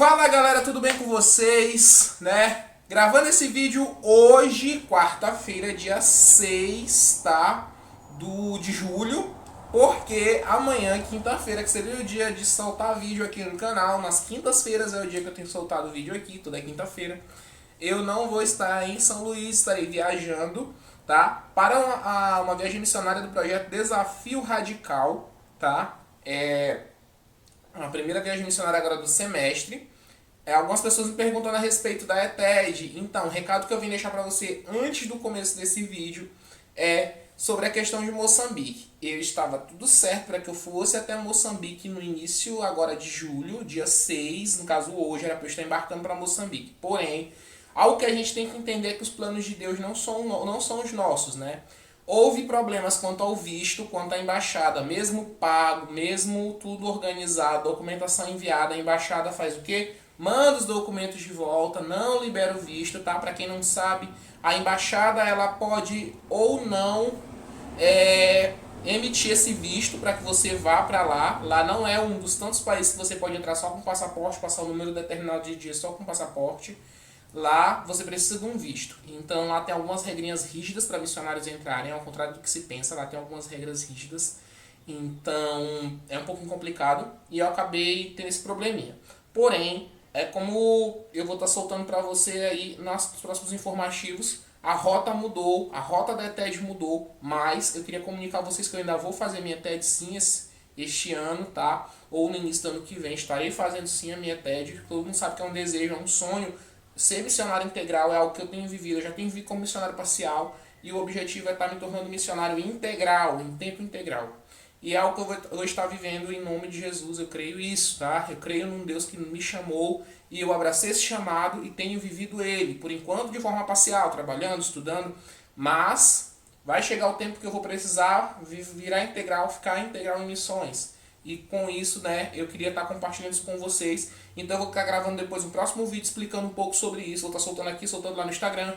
Fala galera, tudo bem com vocês, né? Gravando esse vídeo hoje, quarta-feira, dia 6, tá? De julho, porque amanhã, quinta-feira, que seria o dia de soltar vídeo aqui no canal, nas quintas-feiras é o dia que eu tenho soltado vídeo aqui, toda quinta-feira. Eu não vou estar em São Luís, estarei viajando, tá? Para uma viagem missionária do projeto Desafio Radical, tá? A primeira viagem missionária agora do semestre. Algumas pessoas me perguntam a respeito da ETED. Então, o recado que eu vim deixar para você antes do começo desse vídeo é sobre a questão de Moçambique. Eu estava tudo certo para que eu fosse até Moçambique no início agora de julho, dia 6, no caso hoje, era para eu estar embarcando para Moçambique. Porém, algo que a gente tem que entender é que os planos de Deus não são os nossos, né? Houve problemas quanto ao visto, quanto à embaixada, mesmo pago, mesmo tudo organizado, documentação enviada, a embaixada faz o quê? Manda os documentos de volta, não libera o visto, tá? Para quem não sabe, a embaixada ela pode ou não emitir esse visto para que você vá para lá. Lá não é um dos tantos países que você pode entrar só com passaporte, passar um número determinado de dias só com passaporte. Lá você precisa de um visto. Então lá tem algumas regrinhas rígidas para missionários entrarem, ao contrário do que se pensa, lá tem algumas regras rígidas. Então é um pouquinho complicado e eu acabei tendo esse probleminha. Porém, como eu vou estar soltando para você aí nos próximos informativos, a rota mudou, a rota da ETED mudou, mas eu queria comunicar a vocês que eu ainda vou fazer minha ETED sim este ano, tá? Ou no início do ano que vem, estarei fazendo sim a minha ETED. Todo mundo sabe que é um desejo, é um sonho. Ser missionário integral é algo que eu tenho vivido. Eu já tenho vivido como missionário parcial e o objetivo é estar me tornando missionário integral, em tempo integral. E é algo que eu vou estar vivendo em nome de Jesus, eu creio isso, tá? Eu creio num Deus que me chamou e eu abracei esse chamado e tenho vivido ele, por enquanto de forma parcial, trabalhando, estudando, mas vai chegar o tempo que eu vou precisar virar integral, ficar integral em missões. E com isso, né, eu queria estar compartilhando isso com vocês. Então eu vou ficar gravando depois um próximo vídeo explicando um pouco sobre isso. Vou estar soltando aqui, soltando lá no Instagram.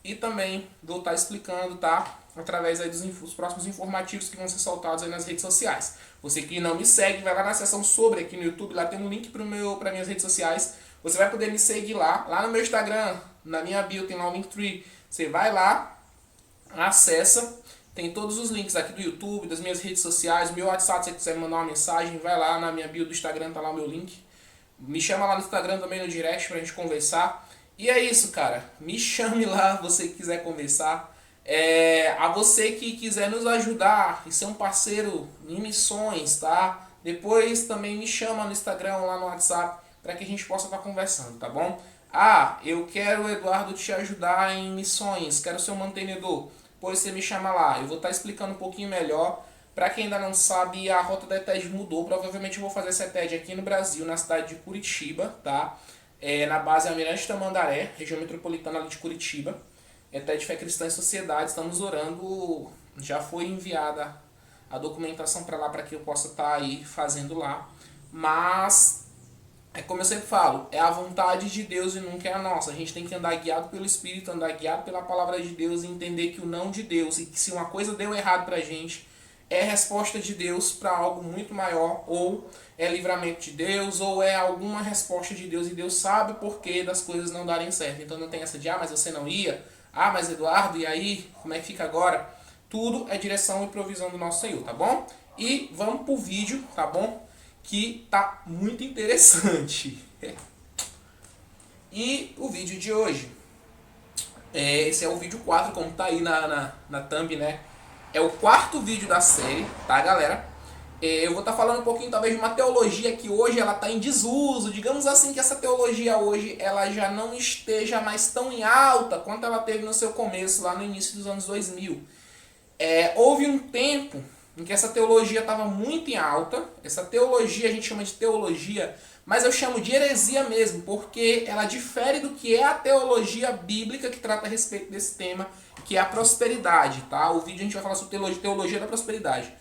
E também vou estar explicando, tá? Através aí dos próximos informativos que vão ser soltados aí nas redes sociais. Você que não me segue, vai lá na seção sobre aqui no YouTube. Lá tem um link para minhas redes sociais. Você vai poder me seguir lá no meu Instagram, na minha bio tem lá o Linktree. Você vai lá, acessa. Tem todos os links aqui do YouTube, das minhas redes sociais, meu WhatsApp, se você quiser me mandar uma mensagem, vai lá na minha bio do Instagram, tá lá o meu link. Me chama lá no Instagram também no direct pra gente conversar. E é isso, cara. Me chame lá, você que quiser conversar. A você que quiser nos ajudar e ser um parceiro em missões, tá? Depois também me chama no Instagram ou lá no WhatsApp para que a gente possa estar conversando, tá bom? Eu quero, Eduardo, te ajudar em missões, quero ser um mantenedor. Pois você me chama lá, eu vou estar explicando um pouquinho melhor. Para quem ainda não sabe, a rota da ETED mudou. Provavelmente eu vou fazer essa ETED aqui no Brasil, na cidade de Curitiba, tá? Na base Almirante Tamandaré, região metropolitana ali de Curitiba. ETED Fé Cristã e Sociedade, estamos orando. Já foi enviada a documentação para lá para que eu possa estar aí fazendo lá. Mas como eu sempre falo, é a vontade de Deus e nunca é a nossa. A gente tem que andar guiado pelo Espírito, andar guiado pela palavra de Deus e entender que o não de Deus, e que se uma coisa deu errado pra gente, é resposta de Deus para algo muito maior, ou é livramento de Deus, ou é alguma resposta de Deus, e Deus sabe o porquê das coisas não darem certo. Então não tem essa de, mas você não ia, mas Eduardo, e aí, como é que fica agora? Tudo é direção e provisão do nosso Senhor, tá bom? E vamos pro vídeo, tá bom? Que tá muito interessante. E o vídeo de hoje, esse é o vídeo 4, como tá aí na thumb, né? É o quarto vídeo da série, tá, galera? Eu vou estar falando um pouquinho, talvez, de uma teologia que hoje ela tá em desuso. Digamos assim que essa teologia hoje ela já não esteja mais tão em alta quanto ela teve no seu começo, lá no início dos anos 2000. Houve um tempo em que essa teologia estava muito em alta. Essa teologia a gente chama de teologia, mas eu chamo de heresia mesmo, porque ela difere do que é a teologia bíblica que trata a respeito desse tema, que é a prosperidade, tá? O vídeo a gente vai falar sobre teologia da prosperidade.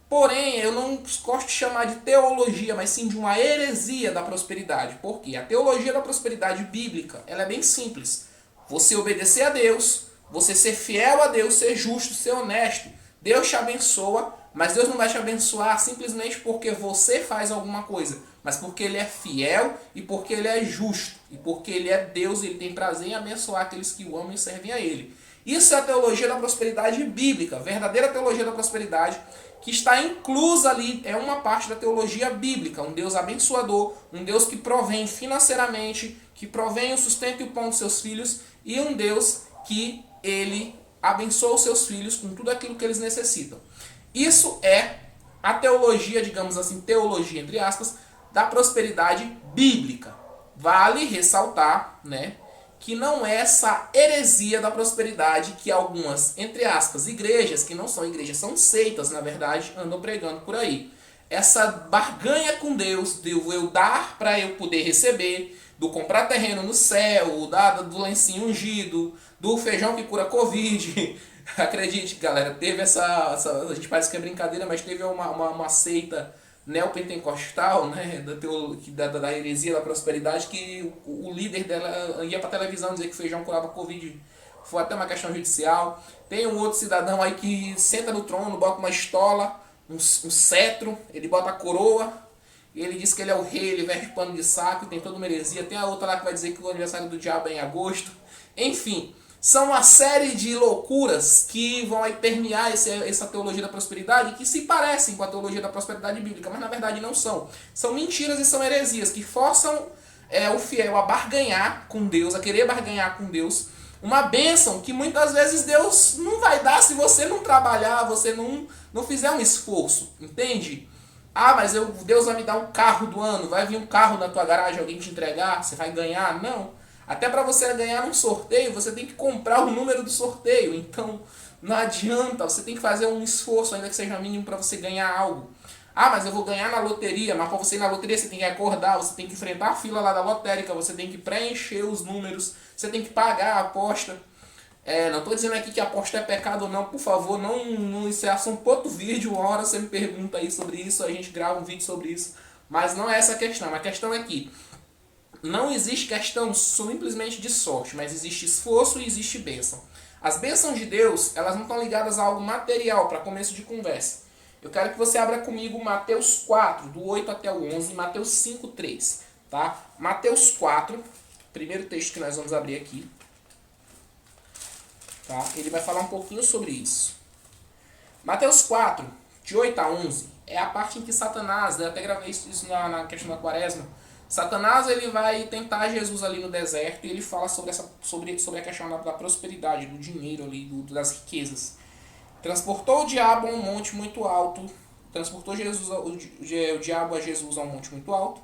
Porém, eu não gosto de chamar de teologia, mas sim de uma heresia da prosperidade. Por quê? A teologia da prosperidade bíblica, ela é bem simples. Você obedecer a Deus, você ser fiel a Deus, ser justo, ser honesto. Deus te abençoa, mas Deus não vai te abençoar simplesmente porque você faz alguma coisa. mas porque ele é fiel e porque ele é justo, e porque ele é Deus e ele tem prazer em abençoar aqueles que o amam e servem a ele. Isso é a teologia da prosperidade bíblica, a verdadeira teologia da prosperidade, que está inclusa ali, é uma parte da teologia bíblica, um Deus abençoador, um Deus que provém financeiramente, que provém o sustento e o pão dos seus filhos, e um Deus que ele abençoa os seus filhos com tudo aquilo que eles necessitam. Isso é a teologia, digamos assim, teologia entre aspas, da prosperidade bíblica. Vale ressaltar, né, que não é essa heresia da prosperidade que algumas, entre aspas, igrejas, que não são igrejas, são seitas, na verdade, andam pregando por aí. Essa barganha com Deus, de eu dar para eu poder receber, do comprar terreno no céu, do lencinho ungido, do feijão que cura Covid. Acredite, galera, teve a gente parece que é brincadeira, mas teve uma seita neopentecostal, né, da heresia da prosperidade, que o líder dela ia pra televisão dizer que feijão curava Covid. Foi até uma questão judicial. Tem um outro cidadão aí que senta no trono, bota uma estola, um cetro, ele bota a coroa, e ele diz que ele é o rei, ele veste pano de saco, tem toda uma heresia. Tem a outra lá que vai dizer que o aniversário do diabo é em agosto. Enfim, são uma série de loucuras que vão aí permear essa teologia da prosperidade, que se parecem com a teologia da prosperidade bíblica, mas na verdade não são. São mentiras e são heresias que forçam o fiel a barganhar com Deus, a querer barganhar com Deus, uma bênção que muitas vezes Deus não vai dar se você não trabalhar, você não fizer um esforço, entende? Ah, mas Deus vai me dar um carro do ano, vai vir um carro na tua garagem, alguém te entregar, você vai ganhar? Não. Até para você ganhar um sorteio, você tem que comprar o número do sorteio. Então, não adianta, você tem que fazer um esforço, ainda que seja mínimo, para você ganhar algo. Ah, mas eu vou ganhar na loteria. Mas para você ir na loteria, você tem que acordar, você tem que enfrentar a fila lá da lotérica, você tem que preencher os números, você tem que pagar a aposta. Não estou dizendo aqui que aposta é pecado ou não, por favor, não isso é assunto para outro vídeo. Uma hora você me pergunta aí sobre isso, a gente grava um vídeo sobre isso. Mas não é essa a questão. A questão é que não existe questão simplesmente de sorte, mas existe esforço e existe bênção. As bênçãos de Deus, elas não estão ligadas a algo material, para começo de conversa. Eu quero que você abra comigo Mateus 4, do 8 até o 11, e Mateus 5, 3. Tá? Mateus 4, primeiro texto que nós vamos abrir aqui. Tá? Ele vai falar um pouquinho sobre isso. Mateus 4, de 8 a 11, é a parte em que Satanás, né, eu até gravei isso na questão da quaresma, Satanás ele vai tentar Jesus ali no deserto e ele fala sobre a questão da prosperidade, do dinheiro ali, das riquezas. Transportou o diabo a um monte muito alto, transportou o diabo a Jesus a um monte muito alto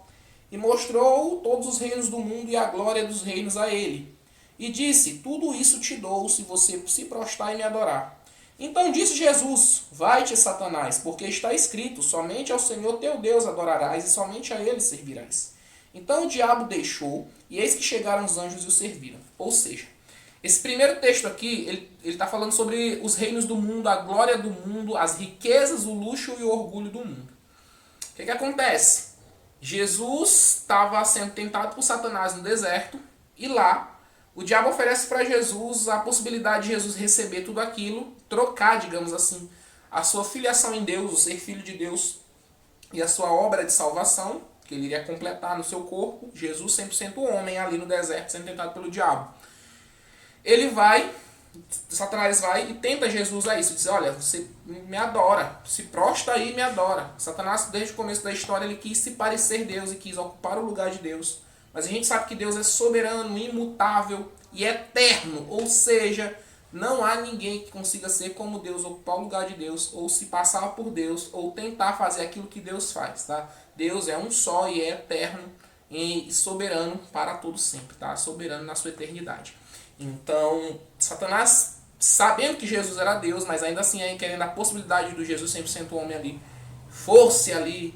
e mostrou todos os reinos do mundo e a glória dos reinos a ele. E disse, tudo isso te dou se você se prostrar e me adorar. Então disse Jesus, vai-te Satanás, porque está escrito, somente ao Senhor teu Deus adorarás e somente a ele servirás. Então o diabo deixou, e eis que chegaram os anjos e o serviram. Ou seja, esse primeiro texto aqui, ele está falando sobre os reinos do mundo, a glória do mundo, as riquezas, o luxo e o orgulho do mundo. O que acontece? Jesus estava sendo tentado por Satanás no deserto, e lá o diabo oferece para Jesus a possibilidade de Jesus receber tudo aquilo, trocar, digamos assim, a sua filiação em Deus, o ser filho de Deus, e a sua obra de salvação, que ele iria completar no seu corpo, Jesus 100% homem ali no deserto, sendo tentado pelo diabo. Satanás vai e tenta Jesus a isso, diz, olha, você me adora, se prostra aí e me adora. Satanás, desde o começo da história, ele quis se parecer Deus e quis ocupar o lugar de Deus. Mas a gente sabe que Deus é soberano, imutável e eterno, ou seja, não há ninguém que consiga ser como Deus, ocupar o lugar de Deus, ou se passar por Deus, ou tentar fazer aquilo que Deus faz, tá? Deus é um só e é eterno e soberano para todo sempre, tá? Soberano na sua eternidade. Então, Satanás, sabendo que Jesus era Deus, mas ainda assim querendo a possibilidade do Jesus 100% homem ali, fosse ali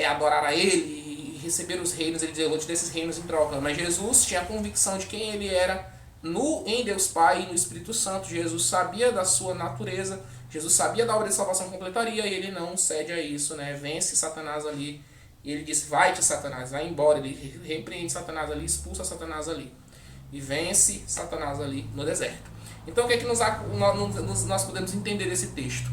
adorar a ele e receber os reinos, ele dizia, eu vou te dar esses reinos em troca. Mas Jesus tinha a convicção de quem ele era em Deus Pai e no Espírito Santo. Jesus sabia da sua natureza, Jesus sabia da obra de salvação que completaria e ele não cede a isso, né? Vence Satanás ali e ele diz, vai-te Satanás, vai embora. Ele repreende Satanás ali, expulsa Satanás ali e vence Satanás ali no deserto. Então o que é que nós podemos entender desse texto?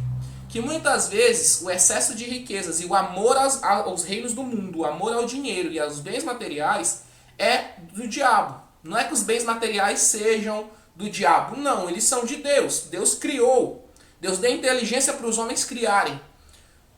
que muitas vezes o excesso de riquezas e o amor aos reinos do mundo, o amor ao dinheiro e aos bens materiais é do diabo. Não é que os bens materiais sejam do diabo, não, eles são de Deus. Deus criou, Deus deu inteligência para os homens criarem.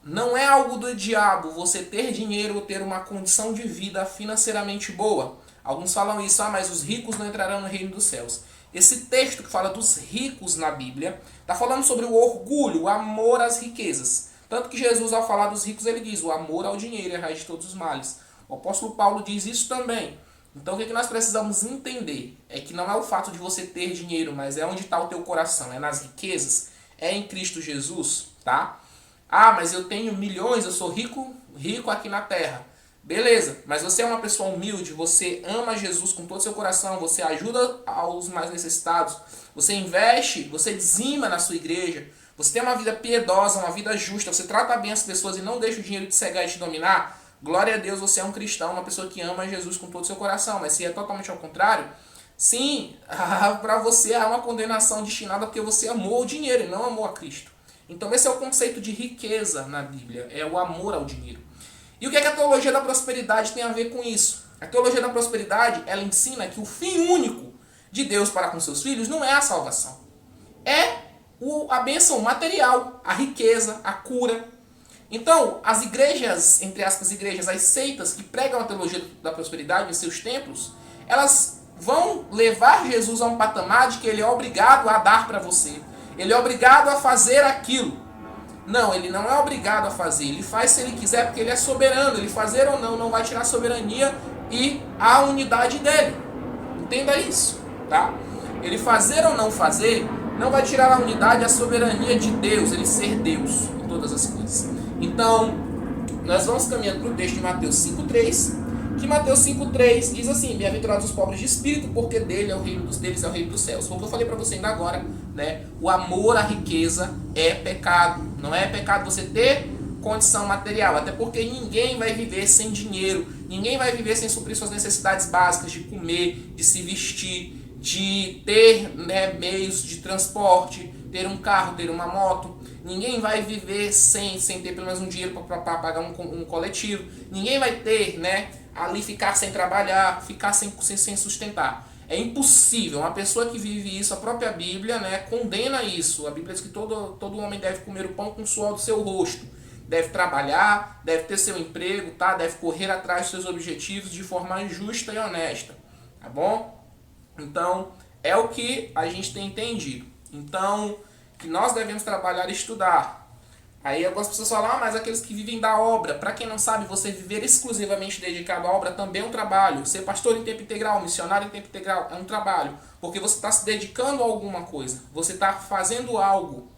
Não é algo do diabo você ter dinheiro ou ter uma condição de vida financeiramente boa. Alguns falam isso, mas os ricos não entrarão no reino dos céus. Esse texto que fala dos ricos na Bíblia está falando sobre o orgulho, o amor às riquezas. Tanto que Jesus, ao falar dos ricos, ele diz: o amor ao dinheiro é a raiz de todos os males. O apóstolo Paulo diz isso também. Então o que nós precisamos entender é que não é o fato de você ter dinheiro, mas é onde está o teu coração, é nas riquezas, é em Cristo Jesus, tá? Ah, mas eu tenho milhões, eu sou rico aqui na terra. Beleza, mas você é uma pessoa humilde, você ama Jesus com todo o seu coração, você ajuda aos mais necessitados, você investe, você dizima na sua igreja, você tem uma vida piedosa, uma vida justa, você trata bem as pessoas e não deixa o dinheiro te cegar e te dominar. Glória a Deus, você é um cristão, uma pessoa que ama Jesus com todo o seu coração. Mas se é totalmente ao contrário, sim, para você há uma condenação destinada porque você amou o dinheiro e não amou a Cristo. Então esse é o conceito de riqueza na Bíblia, é o amor ao dinheiro. E o que é que a teologia da prosperidade tem a ver com isso? A teologia da prosperidade, ela ensina que o fim único de Deus para com seus filhos não é a salvação. É a bênção material, a riqueza, a cura. Então, as igrejas, entre aspas, igrejas, as seitas que pregam a teologia da prosperidade em seus templos, elas vão levar Jesus a um patamar de que ele é obrigado a dar para você. Ele é obrigado a fazer aquilo. Não, ele não é obrigado a fazer. Ele faz se ele quiser porque ele é soberano. Ele fazer ou não vai tirar a soberania e a unidade dele. Entenda isso, tá? Ele fazer ou não fazer não vai tirar a unidade e a soberania de Deus. Ele ser Deus em todas as coisas. Então, nós vamos caminhando para o texto de Mateus 5,3. Que Mateus 5,3 diz assim: bem-aventurados os pobres de espírito, porque deles é o reino dos céus. Como eu falei para você ainda agora, né? O amor à riqueza é pecado. Não é pecado você ter condição material, até porque ninguém vai viver sem dinheiro, ninguém vai viver sem suprir suas necessidades básicas de comer, de se vestir, de ter, né, meios de transporte, ter um carro, ter uma moto. Ninguém vai viver sem ter pelo menos um dinheiro para pagar um coletivo. Ninguém vai ter, né, ali ficar sem trabalhar, ficar sem sustentar. É impossível. Uma pessoa que vive isso, a própria Bíblia, né, condena isso. A Bíblia diz que todo homem deve comer o pão com o suor do seu rosto. Deve trabalhar, deve ter seu emprego, tá? Deve correr atrás dos seus objetivos de forma justa e honesta. Tá bom? Então, é o que a gente tem entendido. Então, que nós devemos trabalhar e estudar. Aí algumas pessoas falam, mas aqueles que vivem da obra. Para quem não sabe, você viver exclusivamente dedicado à obra também é um trabalho. Ser pastor em tempo integral, missionário em tempo integral é um trabalho. Porque você está se dedicando a alguma coisa. Você está fazendo algo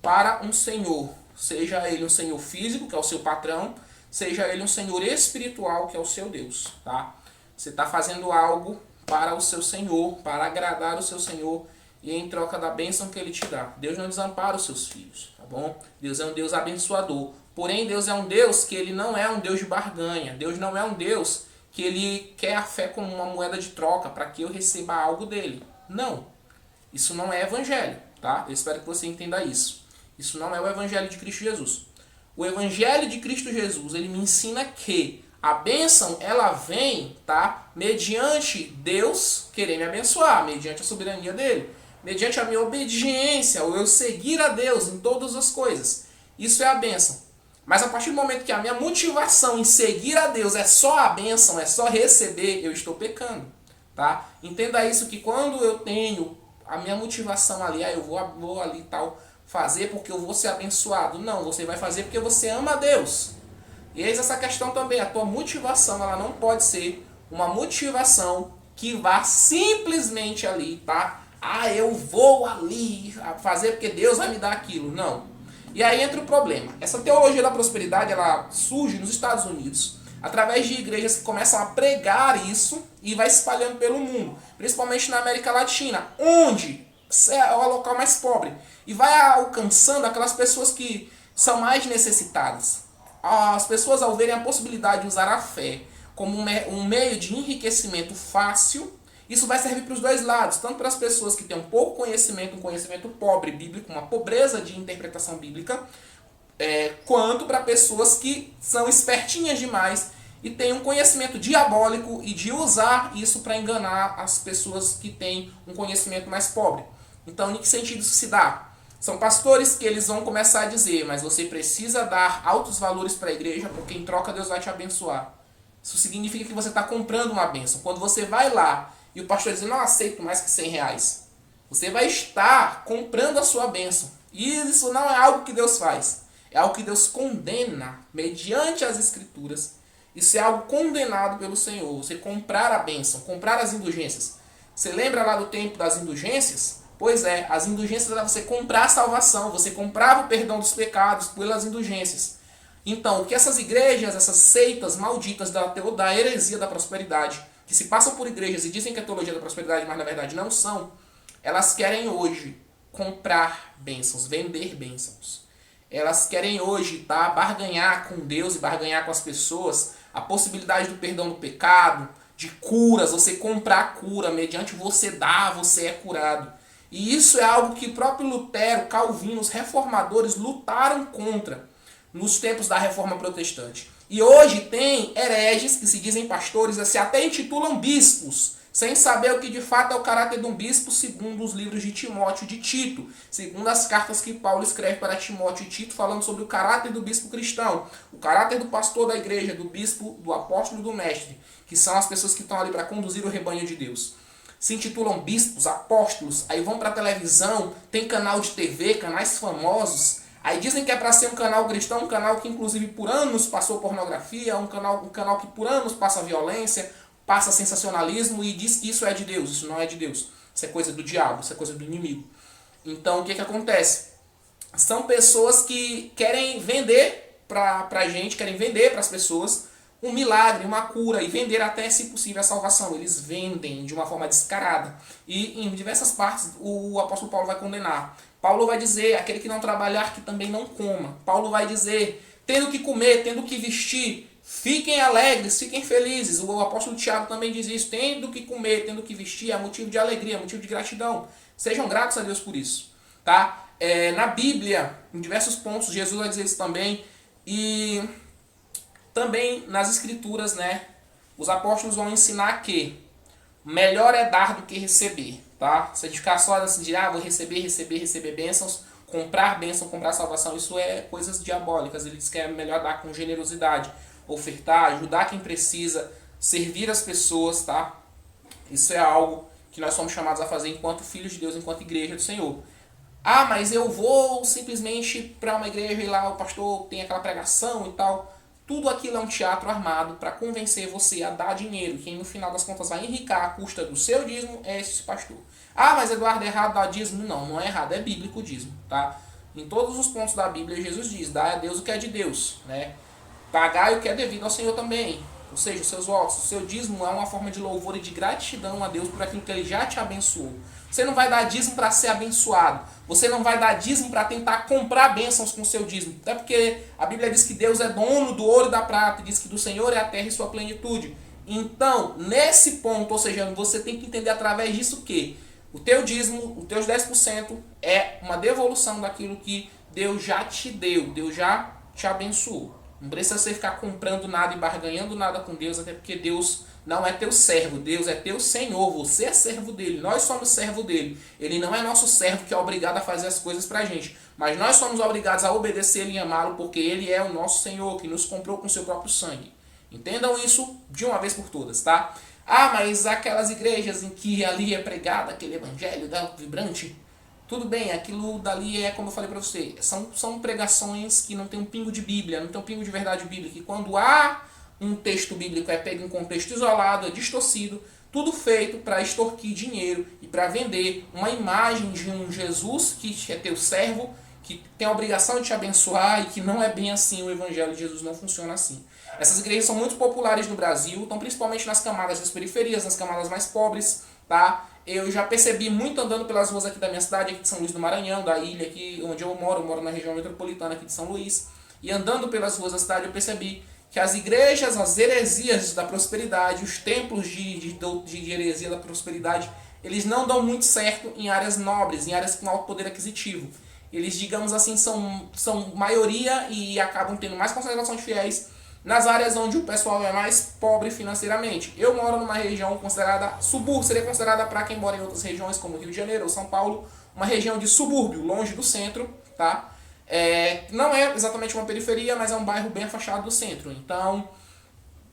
para um Senhor. Seja ele um Senhor físico, que é o seu patrão. Seja ele um Senhor espiritual, que é o seu Deus. Tá? Você está fazendo algo para o seu Senhor, para agradar o seu Senhor. E em troca da bênção que ele te dá. Deus não desampara os seus filhos, tá bom? Deus é um Deus abençoador. Porém, Deus é um Deus que ele não é um Deus de barganha. Deus não é um Deus que ele quer a fé como uma moeda de troca para que eu receba algo dele. Não. Isso não é evangelho, tá? Eu espero que você entenda isso. Isso não é o evangelho de Cristo Jesus. O evangelho de Cristo Jesus, ele me ensina que a bênção, ela vem, tá? Mediante Deus querer me abençoar, mediante a soberania dele. Mediante a minha obediência, ou eu seguir a Deus em todas as coisas. Isso é a bênção. Mas a partir do momento que a minha motivação em seguir a Deus é só a bênção, é só receber, eu estou pecando. Tá? Entenda isso, que quando eu tenho a minha motivação ali, eu vou ali tal, fazer porque eu vou ser abençoado. Não, você vai fazer porque você ama a Deus. E eis essa questão também, a tua motivação, ela não pode ser uma motivação que vá simplesmente ali, tá? Eu vou ali fazer porque Deus vai me dar aquilo. Não. E aí entra o problema. Essa teologia da prosperidade, ela surge nos Estados Unidos, através de igrejas que começam a pregar isso e vai se espalhando pelo mundo. Principalmente na América Latina, onde é o local mais pobre. E vai alcançando aquelas pessoas que são mais necessitadas. As pessoas, ao verem a possibilidade de usar a fé como um meio de enriquecimento fácil, isso vai servir para os dois lados, tanto para as pessoas que têm um pouco conhecimento, um conhecimento pobre bíblico, uma pobreza de interpretação bíblica, quanto para pessoas que são espertinhas demais e têm um conhecimento diabólico e de usar isso para enganar as pessoas que têm um conhecimento mais pobre. Então, em que sentido isso se dá? São pastores que eles vão começar a dizer, mas você precisa dar altos valores para a igreja, porque em troca Deus vai te abençoar. Isso significa que você está comprando uma bênção. Quando você vai lá e o pastor diz, não aceito mais que 100 reais, você vai estar comprando a sua bênção. E isso não é algo que Deus faz. É algo que Deus condena mediante as escrituras. Isso é algo condenado pelo Senhor. Você comprar a bênção, comprar as indulgências. Você lembra lá do tempo das indulgências? Pois é, as indulgências era você comprar a salvação. Você comprava o perdão dos pecados pelas indulgências. Então, o que essas igrejas, essas seitas malditas da heresia da prosperidade, que se passam por igrejas e dizem que é teologia da prosperidade, mas na verdade não são, elas querem hoje comprar bênçãos, vender bênçãos. Elas querem hoje barganhar com Deus e barganhar com as pessoas a possibilidade do perdão do pecado, de curas, você comprar cura, mediante você dar, você é curado. E isso é algo que o próprio Lutero, Calvino, os reformadores lutaram contra nos tempos da Reforma Protestante. E hoje tem hereges que se dizem pastores, se até intitulam bispos, sem saber o que de fato é o caráter de um bispo, segundo os livros de Timóteo e de Tito, segundo as cartas que Paulo escreve para Timóteo e Tito, falando sobre o caráter do bispo cristão, o caráter do pastor da igreja, do bispo, do apóstolo e do mestre, que são as pessoas que estão ali para conduzir o rebanho de Deus. Se intitulam bispos, apóstolos, aí vão para a televisão, tem canal de TV, canais famosos, aí dizem que é para ser um canal cristão, um canal que inclusive por anos passou pornografia, um canal que por anos passa violência, passa sensacionalismo e diz que isso é de Deus. Isso não é de Deus. Isso é coisa do diabo, isso é coisa do inimigo. Então, o que acontece? São pessoas que querem vender pra gente, querem vender para as pessoas um milagre, uma cura e vender até, se possível, a salvação. Eles vendem de uma forma descarada. E em diversas partes o apóstolo Paulo vai condenar. Paulo vai dizer, aquele que não trabalhar, que também não coma. Paulo vai dizer, tendo que comer, tendo que vestir, fiquem alegres, fiquem felizes. O apóstolo Tiago também diz isso. Tendo que comer, tendo que vestir, é motivo de alegria, é motivo de gratidão. Sejam gratos a Deus por isso. Tá? Na Bíblia, em diversos pontos, Jesus vai dizer isso também. E também nas Escrituras, né? Os apóstolos vão ensinar que melhor é dar do que receber. Tá? Se a gente ficar só assim, de vou receber bênçãos, comprar bênção, comprar salvação, isso é coisas diabólicas. Ele diz que é melhor dar com generosidade, ofertar, ajudar quem precisa, servir as pessoas, tá? Isso é algo que nós somos chamados a fazer enquanto filhos de Deus, enquanto igreja do Senhor. Ah, mas eu vou simplesmente para uma igreja e lá o pastor tem aquela pregação e tal. Tudo aquilo é um teatro armado para convencer você a dar dinheiro. Quem no final das contas vai enricar à custa do seu dízimo é esse pastor. Ah, mas Eduardo, é errado dar dízimo? Não, não é errado, é bíblico o dízimo, tá? Em todos os pontos da Bíblia, Jesus diz, dá a Deus o que é de Deus, né? Pagai o que é devido ao Senhor também. Ou seja, os seus votos, o seu dízimo é uma forma de louvor e de gratidão a Deus por aquilo que Ele já te abençoou. Você não vai dar dízimo para ser abençoado. Você não vai dar dízimo para tentar comprar bênçãos com o seu dízimo. Até porque a Bíblia diz que Deus é dono do ouro e da prata. Diz que do Senhor é a terra e sua plenitude. Então, nesse ponto, ou seja, você tem que entender através disso que o teu dízimo, os teus 10% é uma devolução daquilo que Deus já te deu. Deus já te abençoou. Não precisa você ficar comprando nada e barganhando nada com Deus, até porque Deus não é teu servo, Deus é teu Senhor, você é servo dele, nós somos servo dele. Ele não é nosso servo que é obrigado a fazer as coisas pra gente, mas nós somos obrigados a obedecer e amá-lo porque ele é o nosso Senhor, que nos comprou com seu próprio sangue. Entendam isso de uma vez por todas, tá? Ah, mas aquelas igrejas em que ali é pregado aquele evangelho vibrante, tudo bem, aquilo dali é, como eu falei para você, são pregações que não tem um pingo de Bíblia, não tem um pingo de verdade bíblica. E quando há um texto bíblico é pego em contexto isolado, é distorcido, tudo feito para extorquir dinheiro e para vender uma imagem de um Jesus que é teu servo, que tem a obrigação de te abençoar e que não é bem assim, o evangelho de Jesus não funciona assim. Essas igrejas são muito populares no Brasil, estão principalmente nas camadas das periferias, nas camadas mais pobres, tá? Eu já percebi muito andando pelas ruas aqui da minha cidade, aqui de São Luís do Maranhão, da ilha aqui onde eu moro na região metropolitana aqui de São Luís, e andando pelas ruas da cidade eu percebi que as igrejas, as heresias da prosperidade, os templos de heresia da prosperidade, eles não dão muito certo em áreas nobres, em áreas com alto poder aquisitivo. eles, digamos assim, são maioria e acabam tendo mais concentração de fiéis nas áreas onde o pessoal é mais pobre financeiramente. Eu moro numa região considerada subúrbio, seria considerada para quem mora em outras regiões como Rio de Janeiro ou São Paulo, uma região de subúrbio, longe do centro, tá? Não é exatamente uma periferia, mas é um bairro bem afastado do centro. Então,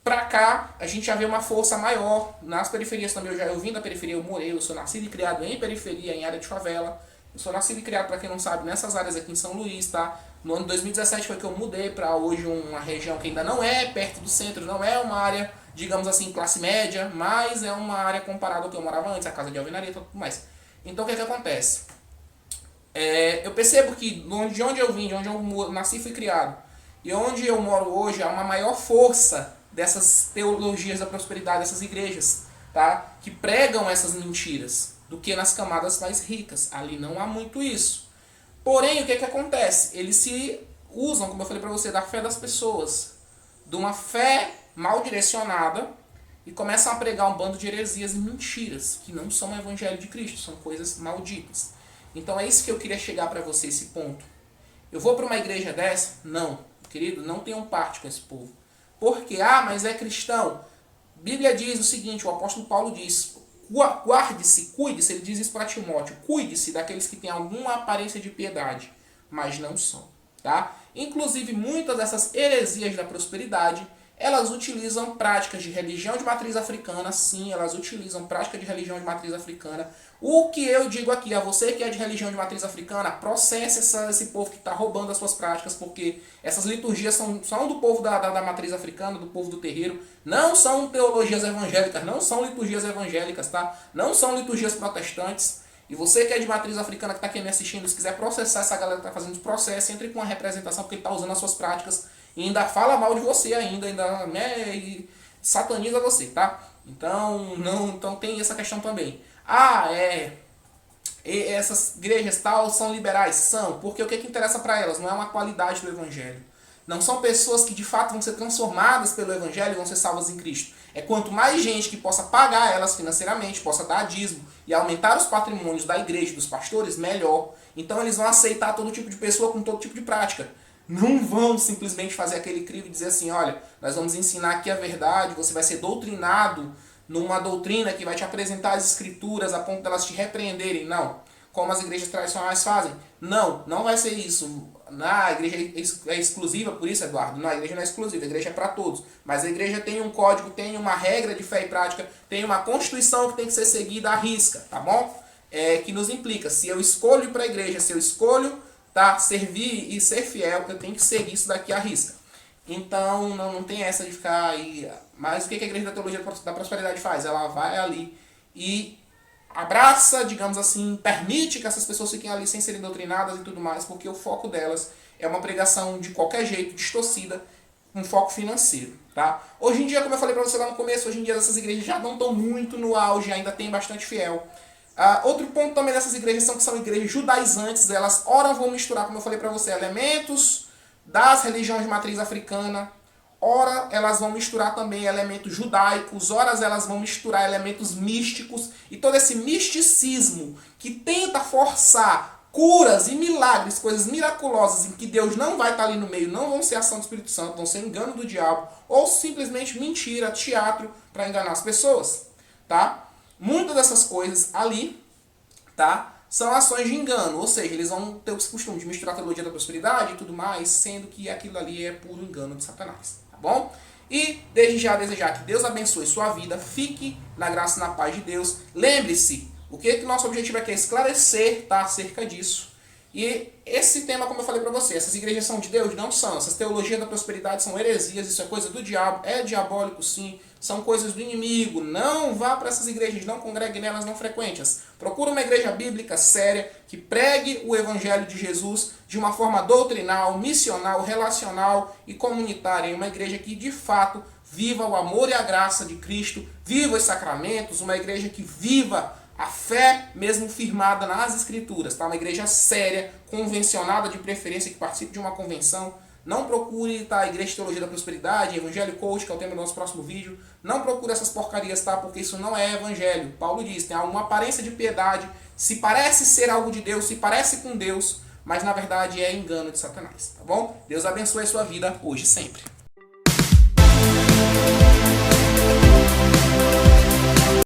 pra cá, a gente já vê uma força maior. Nas periferias também, eu vim da periferia, eu morei, eu sou nascido e criado em periferia, em área de favela. Eu sou nascido e criado, para quem não sabe, nessas áreas aqui em São Luís, tá? No ano de 2017 foi que eu mudei para hoje uma região que ainda não é perto do centro, não é uma área, digamos assim, classe média, mas é uma área comparada ao que eu morava antes, a casa de alvenaria e tudo mais. Então, o que acontece? Eu percebo que de onde eu vim, de onde eu nasci e fui criado, e onde eu moro hoje, há uma maior força dessas teologias da prosperidade, dessas igrejas, tá? Que pregam essas mentiras, do que nas camadas mais ricas. Ali não há muito isso. Porém, o que acontece? Eles se usam, como eu falei para você, da fé das pessoas, de uma fé mal direcionada, e começam a pregar um bando de heresias e mentiras, que não são o evangelho de Cristo, são coisas malditas. Então é isso que eu queria chegar para você, esse ponto. Eu vou para uma igreja dessa? Não, querido, não tenham parte com esse povo. Porque, mas é cristão. Bíblia diz o seguinte, o apóstolo Paulo diz, guarde-se, cuide-se, ele diz isso para Timóteo, cuide-se daqueles que têm alguma aparência de piedade, mas não são. Tá? Inclusive, muitas dessas heresias da prosperidade, elas utilizam práticas de religião de matriz africana, sim, elas utilizam prática de religião de matriz africana. O que eu digo aqui a você que é de religião de matriz africana, processe esse povo que está roubando as suas práticas, porque essas liturgias são do povo da matriz africana, do povo do terreiro, não são teologias evangélicas, não são liturgias evangélicas, tá? Não são liturgias protestantes. E você que é de matriz africana, que está aqui me assistindo, se quiser processar essa galera que está fazendo os processos, entre com a representação, porque ele está usando as suas práticas e ainda fala mal de você ainda e sataniza você, tá? Então tem essa questão também. Essas igrejas tal são liberais? São, porque o que interessa para elas não é uma qualidade do evangelho. Não são pessoas que de fato vão ser transformadas pelo evangelho e vão ser salvas em Cristo. É quanto mais gente que possa pagar elas financeiramente, possa dar dízimo e aumentar os patrimônios da igreja e dos pastores, melhor. Então eles vão aceitar todo tipo de pessoa com todo tipo de prática. Não vão simplesmente fazer aquele crivo e dizer assim, olha, nós vamos ensinar aqui a verdade, você vai ser doutrinado numa doutrina que vai te apresentar as escrituras a ponto de elas te repreenderem. Não. Como as igrejas tradicionais fazem. Não vai ser isso. A igreja é exclusiva por isso, Eduardo? Não, a igreja não é exclusiva, a igreja é para todos. Mas a igreja tem um código, tem uma regra de fé e prática, tem uma constituição que tem que ser seguida à risca, tá bom? Que nos implica, se eu escolho ir para a igreja, se eu escolho servir e ser fiel, eu tenho que seguir isso daqui à risca. Então não tem essa de ficar aí. Mas o que a igreja da teologia da prosperidade faz? Ela vai ali e abraça, digamos assim, permite que essas pessoas fiquem ali sem serem doutrinadas e tudo mais, porque o foco delas é uma pregação de qualquer jeito, distorcida, um foco financeiro. Tá? Hoje em dia, como eu falei para você lá no começo, hoje em dia essas igrejas já não estão muito no auge, ainda tem bastante fiel. Outro ponto também dessas igrejas são que são igrejas judaizantes, elas ora vão misturar, como eu falei para você, elementos das religiões de matriz africana, ora elas vão misturar também elementos judaicos, ora elas vão misturar elementos místicos, e todo esse misticismo que tenta forçar curas e milagres, coisas miraculosas em que Deus não vai estar ali no meio, não vão ser ação do Espírito Santo, vão ser engano do diabo, ou simplesmente mentira, teatro para enganar as pessoas, tá? Muitas dessas coisas ali, tá? São ações de engano, ou seja, eles vão ter o costume de misturar a teologia da prosperidade e tudo mais, sendo que aquilo ali é puro engano de Satanás, tá bom? E desde já desejar que Deus abençoe sua vida, fique na graça e na paz de Deus. Lembre-se, o que nosso objetivo aqui é esclarecer, tá, acerca disso. E esse tema, como eu falei para você, essas igrejas são de Deus? Não são. Essas teologias da prosperidade são heresias, isso é coisa do diabo, é diabólico sim, são coisas do inimigo. Não vá para essas igrejas, não congregue nelas, não frequente-as. Procura uma igreja bíblica séria, que pregue o evangelho de Jesus de uma forma doutrinal, missional, relacional e comunitária. Uma igreja que de fato viva o amor e a graça de Cristo, viva os sacramentos, uma igreja que viva a fé mesmo firmada nas escrituras, tá? Uma igreja séria, convencionada de preferência, que participe de uma convenção. Não procure, tá, a Igreja de Teologia da Prosperidade, Evangelho Coach, que é o tema do nosso próximo vídeo. Não procure essas porcarias, tá? Porque isso não é evangelho. Paulo diz, tem uma aparência de piedade, se parece ser algo de Deus, se parece com Deus, mas na verdade é engano de Satanás, tá bom? Deus abençoe a sua vida hoje e sempre.